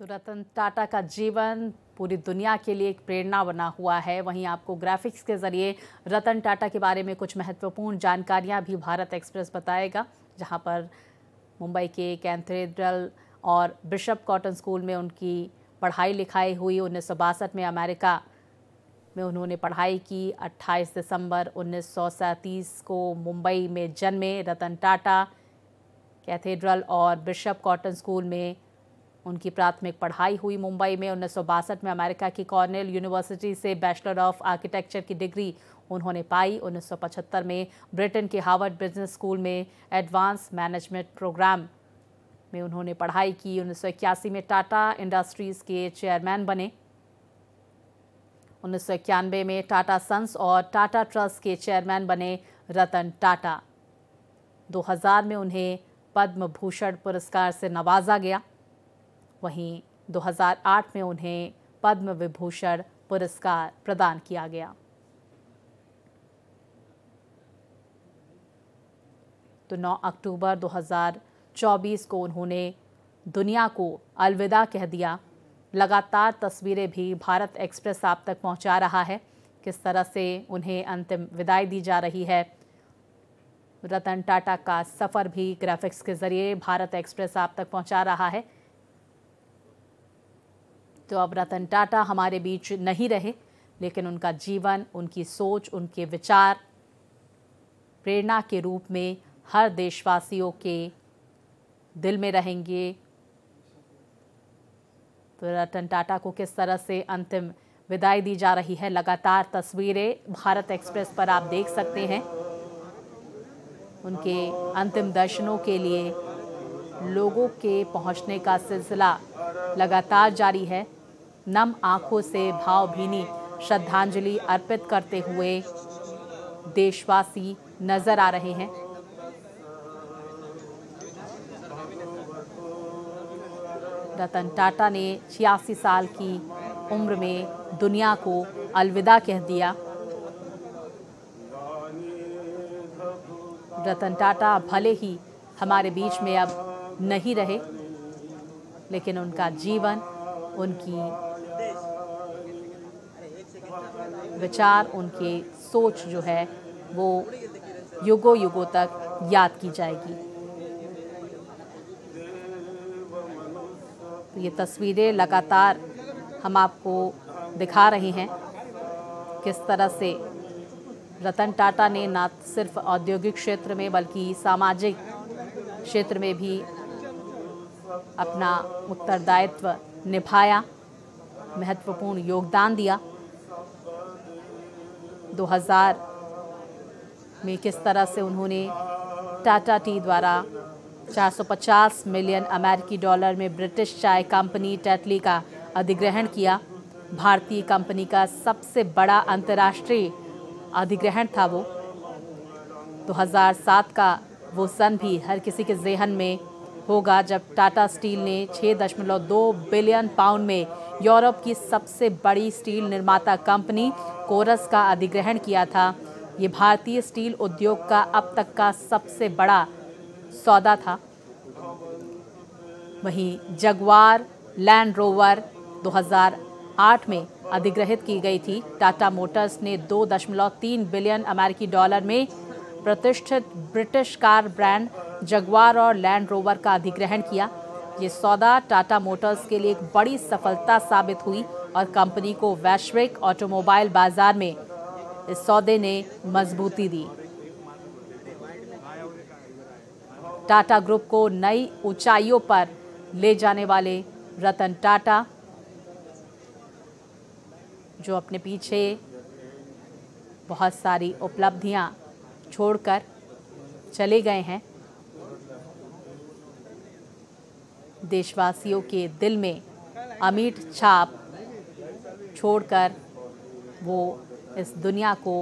तो रतन टाटा का जीवन पूरी दुनिया के लिए एक प्रेरणा बना हुआ है। वहीं आपको ग्राफिक्स के जरिए रतन टाटा के बारे में कुछ महत्वपूर्ण जानकारियां भी भारत एक्सप्रेस बताएगा, जहां पर मुंबई के कैथेड्रल और बिशप कॉटन स्कूल में उनकी पढ़ाई लिखाई हुई। 1962 में अमेरिका में उन्होंने पढ़ाई की। 28 दिसंबर 1937 को मुंबई में जन्मे रतन टाटा। कैथेड्रल और बिशप कॉटन स्कूल में उनकी प्राथमिक पढ़ाई हुई। मुंबई में 1962 में अमेरिका की कॉर्नेल यूनिवर्सिटी से बैचलर ऑफ आर्किटेक्चर की डिग्री उन्होंने पाई। 1975 में ब्रिटेन के हार्वर्ड बिजनेस स्कूल में एडवांस मैनेजमेंट प्रोग्राम में उन्होंने पढ़ाई की। 1981 में टाटा इंडस्ट्रीज़ के चेयरमैन बने। 1991 में टाटा सन्स और टाटा ट्रस्ट के चेयरमैन बने रतन टाटा। 2000 में उन्हें पद्म भूषण पुरस्कार से नवाजा गया। वहीं 2008 में उन्हें पद्म विभूषण पुरस्कार प्रदान किया गया। तो 9 अक्टूबर 2024 को उन्होंने दुनिया को अलविदा कह दिया। लगातार तस्वीरें भी भारत एक्सप्रेस आप तक पहुंचा रहा है, किस तरह से उन्हें अंतिम विदाई दी जा रही है। रतन टाटा का सफ़र भी ग्राफिक्स के जरिए भारत एक्सप्रेस आप तक पहुंचा रहा है। तो अब रतन टाटा हमारे बीच नहीं रहे, लेकिन उनका जीवन, उनकी सोच, उनके विचार प्रेरणा के रूप में हर देशवासियों के दिल में रहेंगे। तो रतन टाटा को किस तरह से अंतिम विदाई दी जा रही है, लगातार तस्वीरें भारत एक्सप्रेस पर आप देख सकते हैं। उनके अंतिम दर्शनों के लिए लोगों के पहुंचने का सिलसिला लगातार जारी है। नम आंखों से भावभीनी श्रद्धांजलि अर्पित करते हुए देशवासी नजर आ रहे हैं। रतन टाटा ने 86 साल की उम्र में दुनिया को अलविदा कह दिया। रतन टाटा भले ही हमारे बीच में अब नहीं रहे, लेकिन उनका जीवन, उनकी विचार, उनकी सोच जो है वो युगों युगों तक याद की जाएगी। तो ये तस्वीरें लगातार हम आपको दिखा रहे हैं किस तरह से रतन टाटा ने न सिर्फ औद्योगिक क्षेत्र में बल्कि सामाजिक क्षेत्र में भी अपना उत्तरदायित्व निभाया, महत्वपूर्ण योगदान दिया। 2000 में किस तरह से उन्होंने टाटा टी द्वारा 450 मिलियन अमेरिकी डॉलर में ब्रिटिश चाय कंपनी टेटली का अधिग्रहण किया। भारतीय कंपनी का सबसे बड़ा अंतर्राष्ट्रीय अधिग्रहण था वो। 2007 का वो सन भी हर किसी के ज़हन में होगा, जब टाटा स्टील ने 6.2 बिलियन पाउंड में यूरोप की सबसे बड़ी स्टील निर्माता कंपनी कोरस का अधिग्रहण किया था। ये भारतीय स्टील उद्योग का अब तक का सबसे बड़ा सौदा था। वहीं जगुआर लैंड रोवर 2008 में अधिग्रहित की गई थी। टाटा मोटर्स ने 2.3 बिलियन अमेरिकी डॉलर में प्रतिष्ठित ब्रिटिश कार ब्रांड जगुआर और लैंड रोवर का अधिग्रहण किया। ये सौदा टाटा मोटर्स के लिए एक बड़ी सफलता साबित हुई और कंपनी को वैश्विक ऑटोमोबाइल बाजार में इस सौदे ने मजबूती दी। टाटा ग्रुप को नई ऊंचाइयों पर ले जाने वाले रतन टाटा, जो अपने पीछे बहुत सारी उपलब्धियां छोड़कर चले गए हैं, देशवासियों के दिल में अमिट छाप छोड़कर वो इस दुनिया को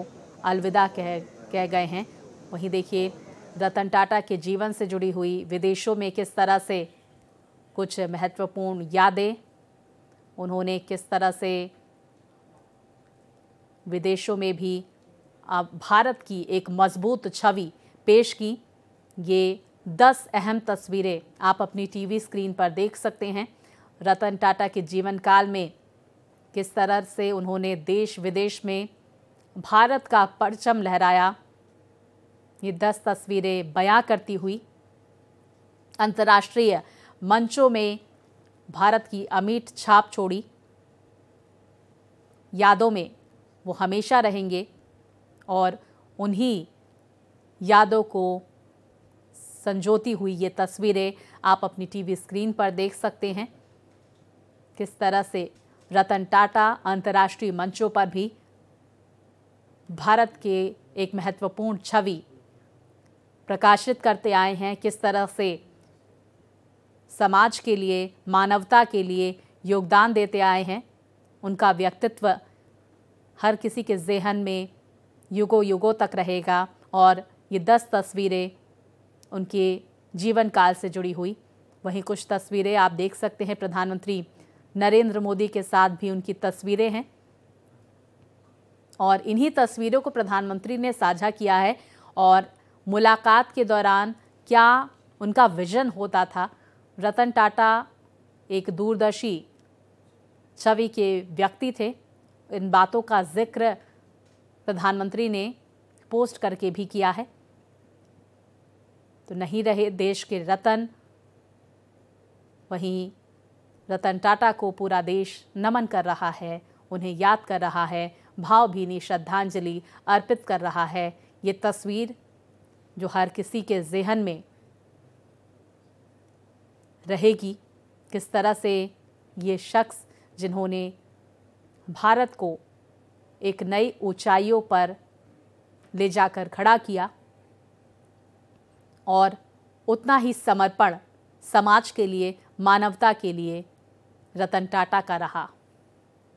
अलविदा कह गए हैं। वहीं देखिए रतन टाटा के जीवन से जुड़ी हुई विदेशों में किस तरह से कुछ महत्वपूर्ण यादें, उन्होंने किस तरह से विदेशों में भी भारत की एक मजबूत छवि पेश की। ये 10 अहम तस्वीरें आप अपनी टीवी स्क्रीन पर देख सकते हैं। रतन टाटा के जीवन काल में किस तरह से उन्होंने देश विदेश में भारत का परचम लहराया, ये 10 तस्वीरें बयां करती हुई अंतर्राष्ट्रीय मंचों में भारत की अमिट छाप छोड़ी। यादों में वो हमेशा रहेंगे और उन्हीं यादों को संजोती हुई ये तस्वीरें आप अपनी टीवी स्क्रीन पर देख सकते हैं। किस तरह से रतन टाटा अंतर्राष्ट्रीय मंचों पर भी भारत के एक महत्वपूर्ण छवि प्रकाशित करते आए हैं, किस तरह से समाज के लिए, मानवता के लिए योगदान देते आए हैं। उनका व्यक्तित्व हर किसी के ज़हन में युगों युगों तक रहेगा और ये 10 तस्वीरें उनके जीवन काल से जुड़ी हुई। वहीं कुछ तस्वीरें आप देख सकते हैं, प्रधानमंत्री नरेंद्र मोदी के साथ भी उनकी तस्वीरें हैं और इन्हीं तस्वीरों को प्रधानमंत्री ने साझा किया है। और मुलाकात के दौरान क्या उनका विजन होता था, रतन टाटा एक दूरदर्शी छवि के व्यक्ति थे, इन बातों का जिक्र प्रधानमंत्री ने पोस्ट करके भी किया है। तो नहीं रहे देश के रतन, वहीं रतन टाटा को पूरा देश नमन कर रहा है, उन्हें याद कर रहा है, भावभीनी श्रद्धांजलि अर्पित कर रहा है। ये तस्वीर जो हर किसी के ज़हन में रहेगी, किस तरह से ये शख्स जिन्होंने भारत को एक नई ऊंचाइयों पर ले जाकर खड़ा किया और उतना ही समर्पण समाज के लिए, मानवता के लिए रतन टाटा का रहा।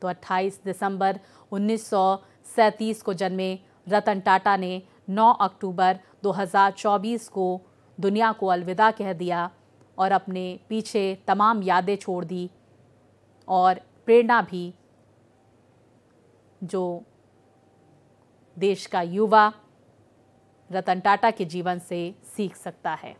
तो 28 दिसंबर 1937 को जन्मे रतन टाटा ने 9 अक्टूबर 2024 को दुनिया को अलविदा कह दिया और अपने पीछे तमाम यादें छोड़ दी और प्रेरणा भी जो देश का युवा रतन टाटा के जीवन से सीख सकता है।